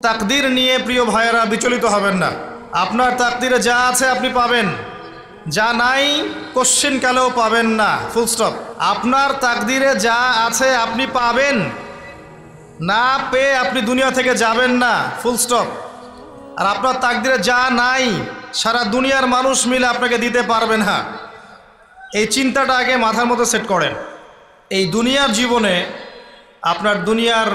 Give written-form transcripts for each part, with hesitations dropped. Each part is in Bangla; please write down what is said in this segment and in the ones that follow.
তাকদির নিয়ে প্রিয় ভাইয়েরা বিচলিত হবেন না। আপনার তাকদিরে যা আছে আপনি পাবেন, যা নাই কোশ্চিনকালেও পাবেন না, ফুল স্টপ। আপনার তাকদিরে যা আছে আপনি পাবেন, না পেয়ে আপনি দুনিয়া থেকে যাবেন না, ফুল স্টপ। আর আপনার তাকদিরে যা নাই সারা দুনিয়ার মানুষ মিলে আপনাকে দিতে পারবেন না। এই চিন্তাটা আগে মাথার মধ্যে সেট করেন। এই দুনিয়ার জীবনে আপনার দুনিয়ার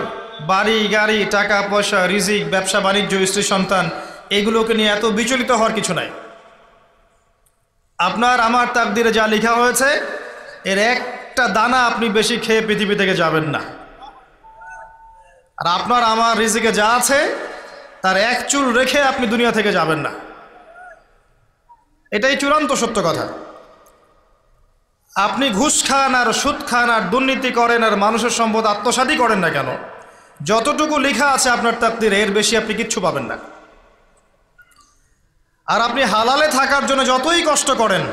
বাড়ি গাড়ি, টাকা পয়সা, রিজিক, ব্যবসা বাণিজ্য, স্ত্রী সন্তান, এগুলোকে নিয়ে এত বিচলিত হওয়ার কিছু নাই। আপনার আমার তাকদিরে যা লেখা হয়েছে এর একটা দানা আপনি বেশি খেয়ে পৃথিবী থেকে যাবেন না। আর আপনার আমার রিজিকে যা আছে তার এক চুল রেখে আপনি দুনিয়া থেকে যাবেন না। এটাই চূড়ান্ত সত্য কথা। আপনি ঘুষ খান আর সুদ খান আর দুর্নীতি করেন আর মানুষের সম্পদ আত্মসাৎই করেন না কেন, যতটুকু লেখা আছে আপনার তাকদিরে এর বেশি আপনি কিচ্ছু পাবেন না। আর আপনি হালালে থাকার জন্য যতই কষ্ট করেন,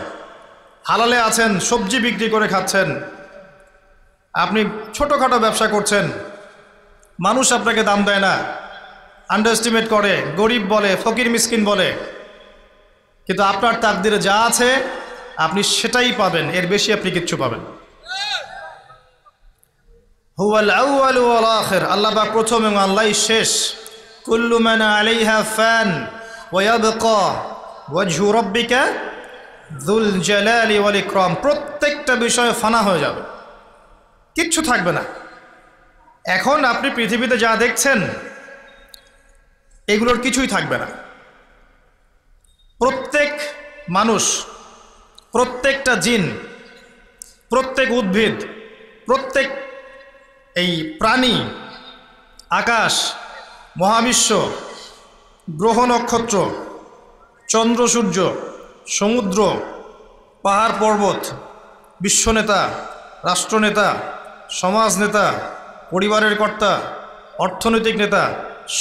হালালে আছেন, সবজি বিক্রি করে খাচ্ছেন, আপনি ছোটোখাটো ব্যবসা করছেন, মানুষ আপনাকে দাম দেয় না, আন্ডার এস্টিমেট করে, গরিব বলে, ফকির মিসকিন বলে, কিন্তু আপনার তাকদিরে যা আছে আপনি সেটাই পাবেন, এর বেশি আপনি কিচ্ছু পাবেন। হুয়াল আউয়ালু ওয়াল আখির, আল্লাহ পাক প্রথম এবং আল্লাহই শেষ। কুল্লু মান আলাইহা ফান ওয়া ইয়াবকা ওয়াজহু রাব্বিকা যুল জালালি ওয়াল ইকরাম। প্রত্যেকটা বিষয় ফানা হয়ে যাবে, কিচ্ছু থাকবে না। এখন আপনি পৃথিবীতে যা দেখছেন এগুলোর কিছুই থাকবে না। প্রত্যেক মানুষ, প্রত্যেকটা জিন, প্রত্যেক উদ্ভিদ, প্রত্যেক এই প্রাণী, আকাশ, মহাবিশ্ব, গ্রহ নক্ষত্র, চন্দ্র সূর্য, সমুদ্র, পাহাড় পর্বত, বিশ্বনেতা, রাষ্ট্রনেতা, সমাজ নেতা, পরিবারের কর্তা, অর্থনৈতিক নেতা,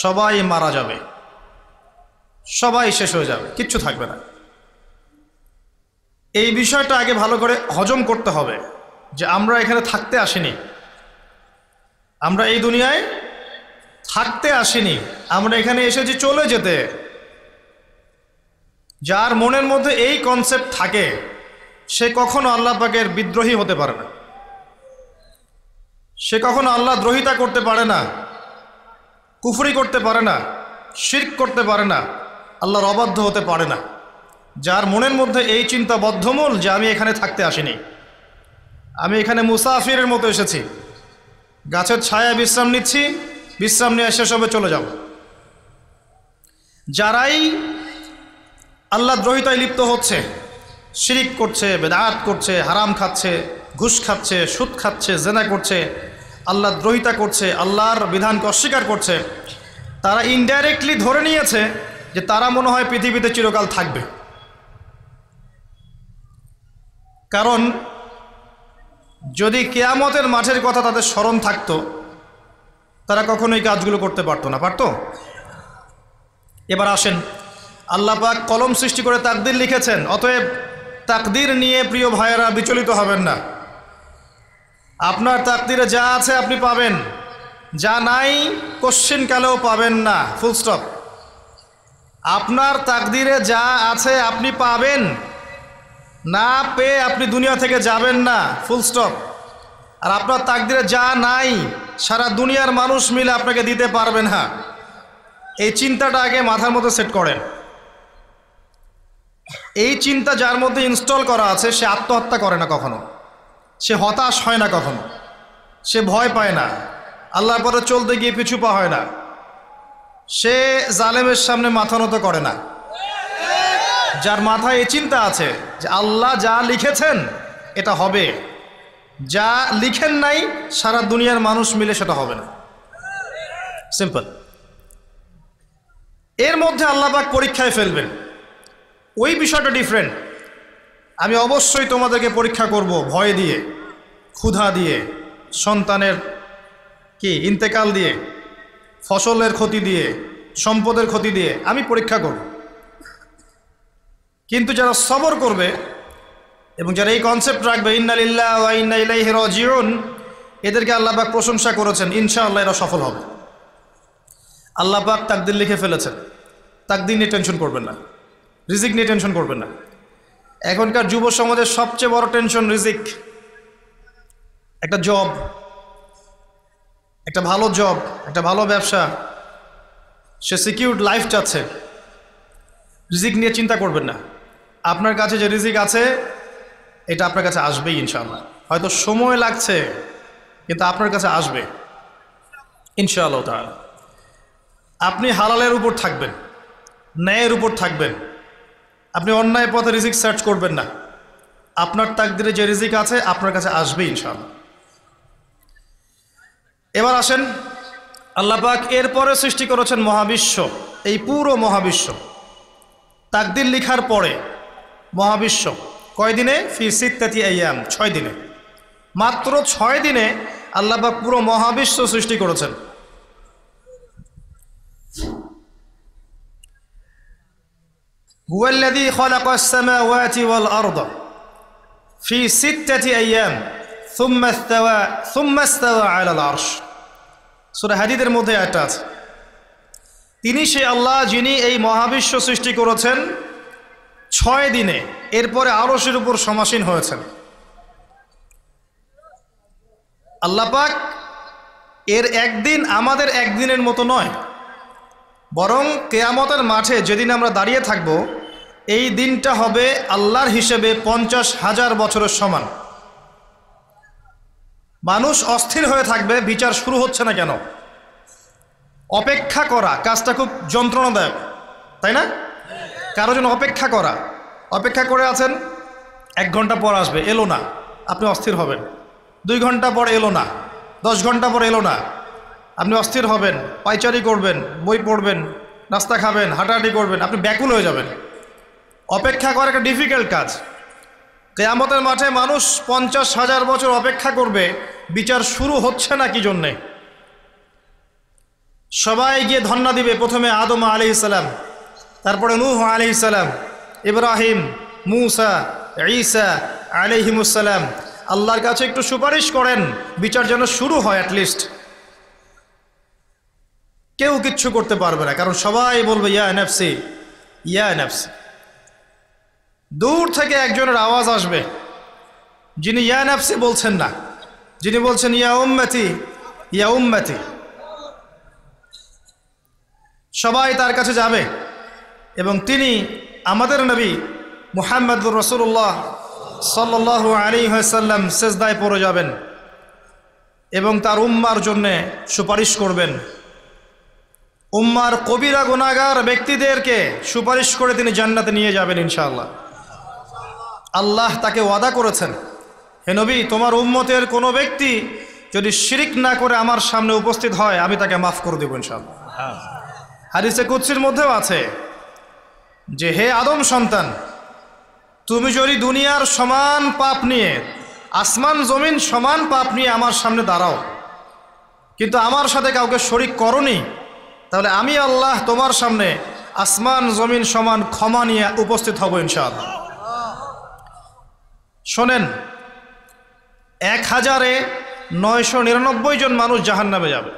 সবাই মারা যাবে, সবাই শেষ হয়ে যাবে, কিচ্ছু থাকবে না। এই বিষয়টা আগে ভালো করে হজম করতে হবে যে আমরা এখানে থাকতে আসিনি, আমরা এই দুনিয়ায় থাকতে আসিনি, আমরা এখানে এসেছি চলে যেতে। যার মনের মধ্যে এই কনসেপ্ট থাকে সে কখনো আল্লাহ পাকের বিদ্রোহী হতে পারে না, সে কখনো আল্লাহ দ্রোহিতা করতে পারে না, কুফরি করতে পারে না, শিরক করতে পারে না, আল্লাহর অবাধ্য হতে পারে না। যার মনের মধ্যে এই চিন্তা বদ্ধমূল যে আমি এখানে থাকতে আসিনি, আমি এখানে মুসাফিরের মতো এসেছি, গাছের ছায়ায় বিশ্রাম নিচ্ছি, বিশ্রাম নিয়ে শেষ হবে চলে যাব। যারাই আল্লাহ দ্রোহিতায় লিপ্ত হচ্ছে, শিরিক করছে, বেদাত করছে, হারাম খাচ্ছে, ঘুষ খাচ্ছে, সুদ খাচ্ছে, জেনা করছে, আল্লাহ দ্রোহিতা করছে, আল্লাহর বিধানকে অস্বীকার করছে, তারা ইনডাইরেক্টলি ধরে নিয়েছে যে তারা মনে হয় পৃথিবীতে চিরকাল থাকবে। কারণ যদি কিয়ামতের মাঠের কথা তাদের স্মরণ থাকতো তারা কখনোই কাজগুলো করতে পারতো না, পারতো? এবার আসেন, আল্লাহ পাক কলম সৃষ্টি করে তাকদির লিখেছেন, অতএব তাকদির নিয়ে প্রিয় ভাইয়েরা বিচলিত হবেন না। আপনার তাকদিরে যা আছে আপনি পাবেন, যা নাই কোশ্চিনকালেও পাবেন না, ফুল স্টপ। আপনার তাকদিরে যা আছে আপনি পাবেন, না পেয়ে আপনি দুনিয়া থেকে যাবেন না, ফুল স্টপ। আর আপনার তাকদিরে যা নাই সারা দুনিয়ার মানুষ মিলে আপনাকে দিতে পারবেন না। এই চিন্তাটা আগে মাথার মধ্যে সেট করেন। এই চিন্তা যার মধ্যে ইনস্টল করা আছে সে আত্মহত্যা করে না কখনো, সে হতাশ হয় না কখনো, সে ভয় পায় না, আল্লাহর পথে চলতে গিয়ে পিছু পা হয় না, সে জালেমের সামনে মাথা নত করে না। যার মাথায় এই চিন্তা আছে যে আল্লাহ যা লিখেছেন এটা হবে, যা লিখেন নাই সারা দুনিয়ার মানুষ মিলে সেটা হবে না, সিম্পল। এর মধ্যে আল্লাহ পাক পরীক্ষায় ফেলবেন, ওই বিষয়টা ডিফারেন্ট। আমি অবশ্যই তোমাদেরকে পরীক্ষা করব ভয় দিয়ে, ক্ষুধা দিয়ে, সন্তানের কি ইন্তেকাল দিয়ে, ফসলের ক্ষতি দিয়ে, সম্পদের ক্ষতি দিয়ে আমি পরীক্ষা করব। কিন্তু যারা সবর করবে এবং যারা এই কনসেপ্ট রাখবে ইন্না লিল্লাহি ওয়া ইন্না ইলাইহি রাজিউন, এদেরকে আল্লাহ পাক প্রশংসা করেছেন, ইনশাআল্লাহ এরা সফল হবে। আল্লাহ পাক তাকদির লিখে ফেলেছেন, তাকদির নিয়ে টেনশন করবেন না, রিজিক নিয়ে টেনশন করবেন না। এখনকার যুব সমাজের সবচেয়ে বড় টেনশন রিজিক। একটা জব, একটা ভালো জব, একটা ভালো ব্যবসা, সে সিকিউরড লাইফ চাচ্ছে। রিজিক নিয়ে চিন্তা করবেন না, আপনার কাছে যে রিজিক আছে এটা আপনার কাছে আসবেই ইনশাআল্লাহ। হয়তো সময় লাগছে কিন্তু আপনার কাছে আসবে ইনশাআল্লাহ তাআলা। আপনি হালালের উপর থাকবেন, ন্যায়ের উপর থাকবেন, আপনি অন্যায় পথে রিজিক সার্চ করবেন না। আপনার তাকদিরে যে রিজিক আছে আপনার কাছে আসবে ইনশাআল্লাহ। এবার আসেন, আল্লাহ পাক এরপরে সৃষ্টি করেছেন মহাবিশ্ব, এই পুরো মহাবিশ্ব। তাকদির লিখার পরে মহাবিশ্ব কয় দিনে? ফি সিত্তাতি আইয়াম, 6 দিনে। মাত্র 6 দিনে আল্লাহ পাক পুরো মহাবিশ্ব সৃষ্টি করেছেন। হুয়াল্লাযী খালাকাস সামাওয়াতি ওয়াল আরদা ফি সিত্তাতি আইয়াম সুম্মা ইসতাওয়া আলাল আরশ। সূরা হাদীদের মধ্যে একটা আছে, তিনি সে আল্লাহ যিনি এই মহাবিশ্ব সৃষ্টি করেছেন 6 দিনে, এরপরে আরশের উপর সমাসীন হয়েছেন। আল্লাহ পাক এর একদিন আমাদের একদিনের মতো নয়, বরং কিয়ামতের মাঠে যেদিন আমরা দাঁড়িয়ে থাকব এই দিনটা হবে আল্লাহর হিসেবে 50,000 বছরের সমান। মানুষ অস্থির হয়ে থাকবে, বিচার শুরু হচ্ছে না কেন। অপেক্ষা করা কাজটা খুব যন্ত্রণাদায়ক, তাই না? কারো জন্য অপেক্ষা করা, অপেক্ষা করে আছেন, 1 ঘন্টা পর আসবে, এলো না, আপনি অস্থির হবেন। 2 ঘন্টা পর এলো না, 10 ঘন্টা পর এলো না, আপনি অস্থির হবেন, পায়চারি করবেন, বই পড়বেন, নাস্তা খাবেন, হাঁটাহাঁটি করবেন, আপনি ব্যাকুল হয়ে যাবেন। অপেক্ষা করা একটা ডিফিকাল্ট কাজ। কিয়ামতের মাঠে মানুষ 50,000 বছর অপেক্ষা করবে, বিচার শুরু হচ্ছে না কি জন্যে। সবাই গিয়ে ধন্না দিবে, প্রথমে আদম আলাইহিস সালাম, তারপরে নূহ আলাইহিস সালাম, ইব্রাহিম, মূসা, ঈসা আলাইহিমুস সালাম। আল্লাহর কাছে একটু সুপারিশ করেন, বিচার যেন শুরু হয় অ্যাটলিস্ট। কেউ কিচ্ছু করতে পারবে না, কারণ সবাই বলবে ইয়া নাফসি, ইয়া নাফসি। দূর থেকে একজনের আওয়াজ আসবে, যিনি ইয়া নাফসি বলছেন না, যিনি বলছেন ইয়া উম্মতি, ইয়া উম্মতি। সবাই তার কাছে যাবে এবং তিনি আমাদের নবী মুহাম্মদুর রাসূলুল্লাহ সাল্লাল্লাহু আলাইহি ওয়াসাল্লাম সিজদায় পড়ে যাবেন এবং তার উম্মার জন্যে সুপারিশ করবেন। উম্মার কবিরা গুনাহগার ব্যক্তিদেরকে সুপারিশ করে তিনি জান্নাতে নিয়ে যাবেন ইনশাআল্লাহ। আল্লাহ তাকে ওয়াদা করেছেন, হে নবী, তোমার উম্মতের কোনো ব্যক্তি যদি শিরিক না করে আমার সামনে উপস্থিত হয় আমি তাকে মাফ করে দেব ইনশাআল্লাহ। হাদিসে কুদসির মধ্যেও আছে যে হে আদম সন্তান, তুমি যদি দুনিয়ার সমান পাপ নিয়ে, আসমান জমিন সমান পাপ নিয়ে আমার সামনে দাঁড়াও, কিন্তু আমার সাথে কাউকে শরিক করনি, তাহলে আমি আল্লাহ তোমার সামনে আসমান জমিন সমান ক্ষমা নিয়ে উপস্থিত হব ইনশাআল্লাহ। শোনেন, 1000-999 জন মানুষ জাহান্নামে যাবে,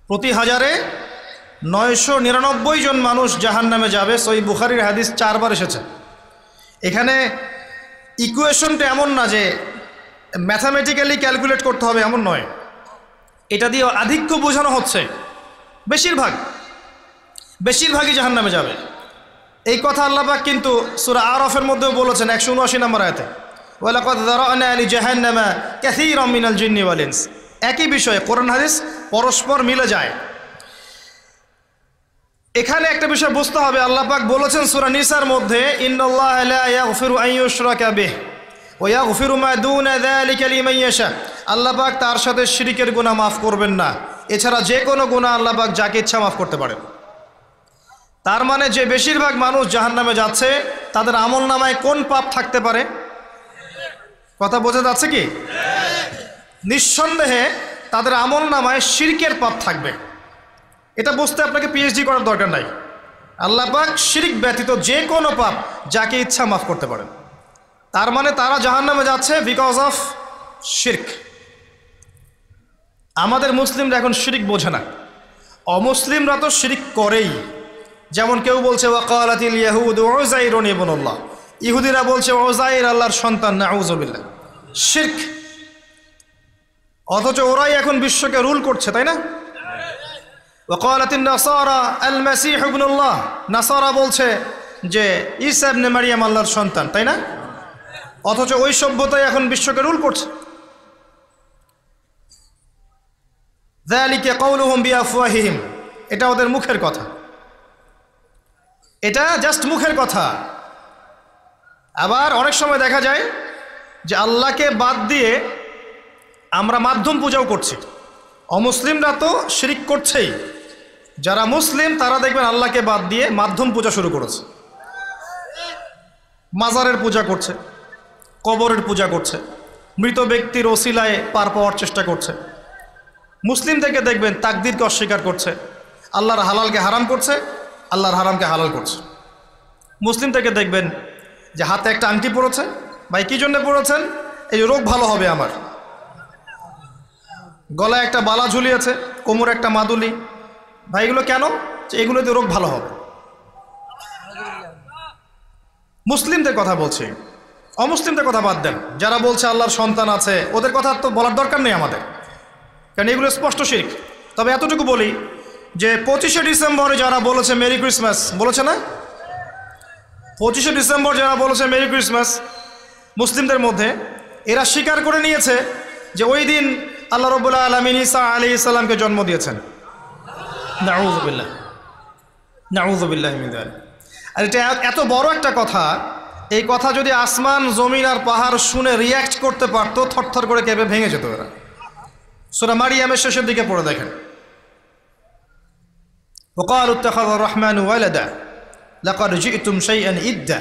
প্রতি 1000-999 জন মানুষ জাহান্নামে যাবে। সহিহ বুখারীর হাদিস 4 বার এসেছে। এখানে ইকুয়েশনটা এমন না যে ম্যাথামেটিক্যালি ক্যালকুলেট করতে হবে, এমন নয়। এটা দিয়ে আধিক্য বোঝানো হচ্ছে, বেশিরভাগই জাহান্নামে যাবে। এই কথা আল্লাহ পাক কিন্তু সূরা আরাফের মধ্যেও বলেছেন 179 নম্বর আয়াতে, ওয়ালাকাদ যারানা লিজাহান্নামা কাসীরাম মিনাল জিন্নি ওয়াল ইনস। একই বিষয়ে কোরআন হাদিস পরস্পর মিলে যায়। এখানে একটা বিষয় বুঝতে হবে, আল্লাহ পাক বলেছেন সূরা নিসার মধ্যে, ইন্নাল্লাহা লা ইয়াগফিরু আন ইউশরাকা বিহি ওয়া ইয়াগফিরু মা দুনা যালিকা লিমান ইয়াশা। আল্লাহ পাক তার সাথে শিরকের গুনাহ মাফ করবেন না, এছাড়া যে কোনো গুনাহ আল্লাহ পাক যাকে ইচ্ছা মাফ করতে পারেন। তার মানে যে বেশিরভাগ মানুষ জাহান্নামে যাচ্ছে তাদের আমল নামায় কোন পাপ থাকতে পারে? কথা বোঝা যাচ্ছে কি? নিঃসন্দেহে তাদের আমল নামায় শিরকের পাপ থাকবে। এটা বুঝতে আপনাকে পিএইচডি করার দরকার নাই। আল্লাহ পাক শিরক ব্যতীত যে কোনো পাপ যাকে ইচ্ছা মাফ করতে পারেন। তার মানে তারা জাহান্নামে যাচ্ছে বিকজ অফ শিরক। আমাদের মুসলিমরা এখন শিরক বোঝে না, অমুসলিমরা তো শিরক করেই। যেমন কেউ বলছে ওয়াকালাতিল ইয়াহুদ উযাইরুন ইবনুল্লাহ, ইহুদিরা বলছে উযাইর আল্লাহর সন্তান, নাউযুবিল্লাহ, শিরক। অথচ ওরাই এখন বিশ্বকে রুল করছে, তাই না? ওয়াকালাতিন নাসারা আল মাসীহ ইবনুল্লাহ, নাসারা বলছে যে ঈসা ইবনে মারইয়াম আল্লাহর সন্তান, তাই না? অথচ ওই সভ্যতাই এখন বিশ্বকে রুল করছে। যালিকা কাউলুহুম বিআফওয়াহিহিম, এটা ওদের মুখের কথা, এটা জাস্ট মুখের কথা। আবার অনেক সময় দেখা যায় যে আল্লাহকে বাদ দিয়ে আমরা মাধ্যম পূজাও করছি। অমুসলিমরা তো শিরক করছেই, যারা মুসলিম তারা দেখবেন আল্লাহকে বাদ দিয়ে মাধ্যম পূজা শুরু করেছে। মাজারের পূজা করছে, কবরের পূজা করছে, মৃত ব্যক্তির ওসিলায় পার পাওয়ার চেষ্টা করছে। মুসলিম থেকে দেখবেন তাকদীরকে অস্বীকার করছে, আল্লাহর হালালকে হারাম করছে, আল্লাহর হারামকে হালাল করছে। মুসলিম থেকে দেখবেন যে হাতে একটা আংটি পড়েছে, ভাই কী জন্য পড়েছেন? এই রোগ ভালো হবে আমার। গলায় একটা বালা ঝুলিয়েছে, কোমরে একটা মাদুলি, ভাই এগুলো কেন? যে এগুলোতে রোগ ভালো হবে। মুসলিমদের কথা বলছি, অমুসলিমদের কথা বাদ দেন। যারা বলছে আল্লাহর সন্তান আছে ওদের কথা তো বলার দরকার নেই আমাদের, কারণ এগুলো স্পষ্ট শিরক। তবে এতটুকু বলি যে 25শে ডিসেম্বরে যারা বলেছে মেরি ক্রিসমাস, বলেছে না? 25শে ডিসেম্বর যারা বলেছে মেরি ক্রিসমাস মুসলিমদের মধ্যে, এরা স্বীকার করে নিয়েছে যে ওই দিন আল্লাহ রাব্বুল আলামিন ঈসা আলাইহিস সালামকে জন্ম দিয়েছেন। নাউযুবিল্লাহ, নাউযুবিল্লাহ মিন যালিক। আর এটা এত বড় একটা কথা, এই কথা যদি আসমান জমিন আর পাহাড় শুনে রিয়্যাক্ট করতে পারতো, থরথর করে কেঁপে ভেঙে যেত এরা। সূরা মারিয়ামের শেষের দিকে পড়ে দেখেন, ওয়াকালু ইত্তাখাযার রাহমানু ওয়ালাদা লাকাদ জি'তুম শাইআন ইদ্দা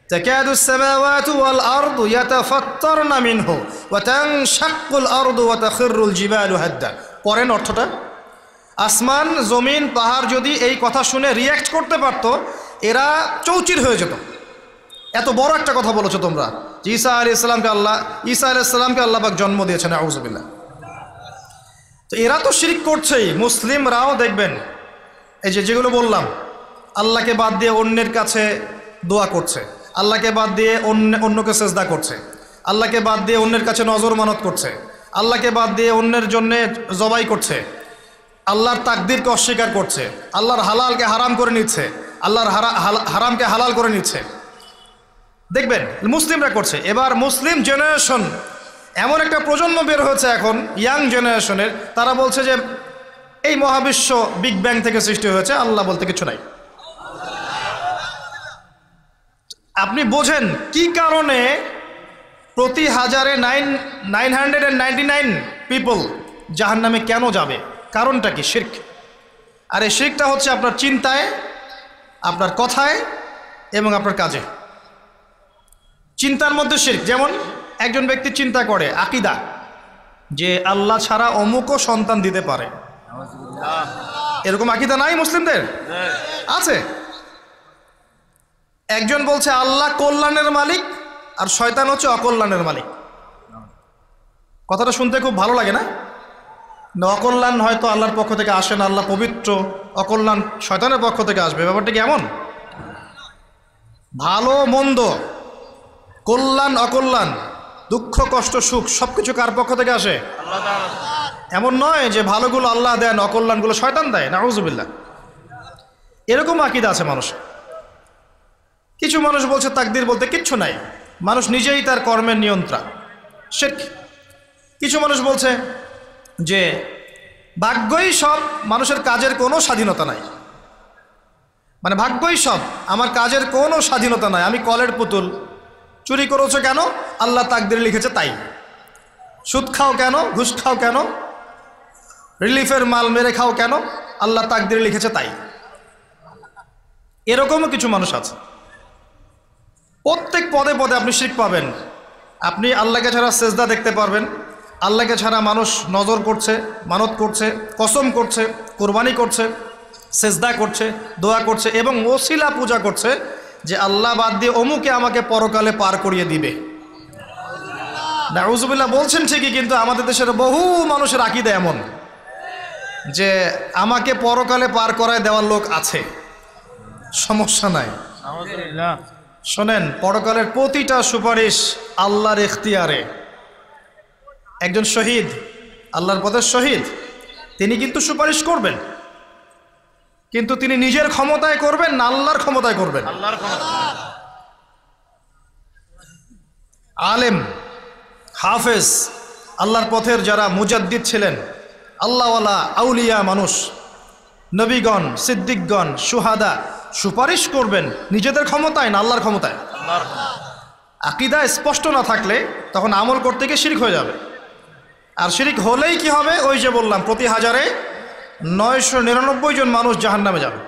তাকাদু আস-সামাওয়াতু ওয়াল আরদু ইয়াতাফাত্তারনা মিনহু ওয়া তানশাক্কুল আরদু ওয়া তাখিরুল জিবালু হাদ্দা। পড়েন অর্থটা। আসমান জমিন পাহাড় যদি এই কথা শুনে রিয়্যাক্ট করতে পারতো, এরা চৌচির হয়ে যেত। এত বড় একটা কথা বলেছো তোমরা যে ঈসা আলাইহিস সালামকে আল্লাহ পাক জন্ম দিয়েছেন, নাউযুবিল্লাহ। তো এরা তো শিরক করছেই। মুসলিমরাও দেখবেন এই যেগুলো বললাম, আল্লাহকে বাদ দিয়ে অন্যের কাছে দোয়া করছে, আল্লাহকে বাদ দিয়ে অন্যকে সেজদা করছে, আল্লাহকে বাদ দিয়ে অন্যের কাছে নজর মানত করছে, আল্লাহকে বাদ দিয়ে অন্যের জন্যে জবাই করছে, আল্লাহর তাকদীরকে অস্বীকার করছে, আল্লাহর হালালকে হারাম করে নিচ্ছে, আল্লাহর হারামকে হালাল করে নিচ্ছে। দেখবেন মুসলিমরা করছে। এবার মুসলিম জেনারেশন, এমন একটা প্রজন্ম বের হয়েছে এখন, ইয়াং জেনারেশনের, তারা বলছে যে এই মহাবিশ্ব বিগ ব্যাং থেকে সৃষ্টি হয়েছে, আল্লাহ বলতে কিছু নাই। আপনি বোঝেন কি কারণে প্রতি হাজারে 999 পিপল জাহান্নামে কেন যাবে? কারণটা কি? শিরক। আর এই শিরকটা হচ্ছে আপনার চিন্তায়, আপনার কথায় এবং আপনার কাজে। চিন্তার মধ্যে শিরক। যেমন একজন ব্যক্তি চিন্তা করে আকীদা যে আল্লাহ ছাড়া অমুকও সন্তান দিতে পারে, এরকম আকীদা নাই মুসলিমদের? আছে। একজন বলছে আল্লাহ কল্যাণের মালিক আর শয়তান হচ্ছে অকল্যাণের মালিক। কথাটা শুনতে খুব ভালো লাগে না? অকল্যাণ হয়তো আল্লাহর পক্ষ থেকে আসে না, আল্লাহ পবিত্র, অকল্যাণ শয়তানের পক্ষ থেকে আসবে। ব্যাপারটা কি এমন? ভালো মন্দ, কল্যাণ অকল্যাণ, দুঃখ কষ্ট সুখ সবকিছু কার পক্ষ থেকে আসে? এমন নয় যে ভালোগুলো আল্লাহ দেন, অকল্যাণগুলো শয়তান দেয়, নাউযুবিল্লাহ। এরকম আকীদা আছে মানুষ। কিছু মানুষ বলছে তাকদীর বলতে কিচ্ছু নাই, মানুষ নিজেই তার কর্মের নিয়ন্ত্রণ, শিরক। কিছু মানুষ বলছে যে ভাগ্যই সব, মানুষের কাজের কোনো স্বাধীনতা নাই। মানে ভাগ্যই সব, আমার কাজের কোনো স্বাধীনতা নাই, আমি কলের পুতুল। চুরি করেছো কেন? আল্লাহ তাকদীরে লিখেছে তাই। সুদ খাও কেন? ঘুষ খাও কেন? রিলিফের মাল মেরে খাও কেন? আল্লাহ তাকদীরে লিখেছে তাই। এরকমও কিছু মানুষ আছে। প্রত্যেক পদে পদে আপনি শিরক পাবেন। আপনি আল্লাহকে ছাড়া সেজদা দেখতে পারবেন, আল্লাহকে ছাড়া মানুষ নজর করছে, মানত করছে, কসম করছে, কোরবানি করছে, সেজদা করছে, দোয়া করছে এবং ওসিলা পূজা করছে যে আল্লাহ বাদ দিয়ে অমুকে আমাকে পরকালে পার করিয়ে দিবে। নাউযুবিল্লাহ বলছেন ঠিকই, কিন্তু আমাদের দেশের বহু মানুষের আকীদা এমন। যে আমাকে পরকালে পার করায় দেওয়ার লোক আছে, সমস্যা নাই। শোনেন, পরকালের প্রতিটা সুপারিশ আল্লাহর এখতিয়ারে। একজন শহীদ, আল্লাহর পথের শহীদ, তিনি কিন্তু সুপারিশ করবেন, কিন্তু তিনি নিজের ক্ষমতায় করবেন না আল্লাহর ক্ষমতায় করবেন? আলেম, হাফেজ, আল্লাহর পথের যারা মুজাদ্দিদ ছিলেন, আল্লাহওয়ালা আউলিয়া মানুষ, নবীগণ, সিদ্দিকগণ, সুহাদা, সুপারিশ করবেন নিজেদের ক্ষমতায় না আল্লাহর ক্ষমতায়? আকীদা স্পষ্ট না থাকলে তখন আমল করতে গিয়ে শিরক হয়ে যাবে। আর শিরক হলেই কি হবে? ওই যে বললাম, প্রতি হাজারে 999 জন মানুষ জাহান্নামে যাবে।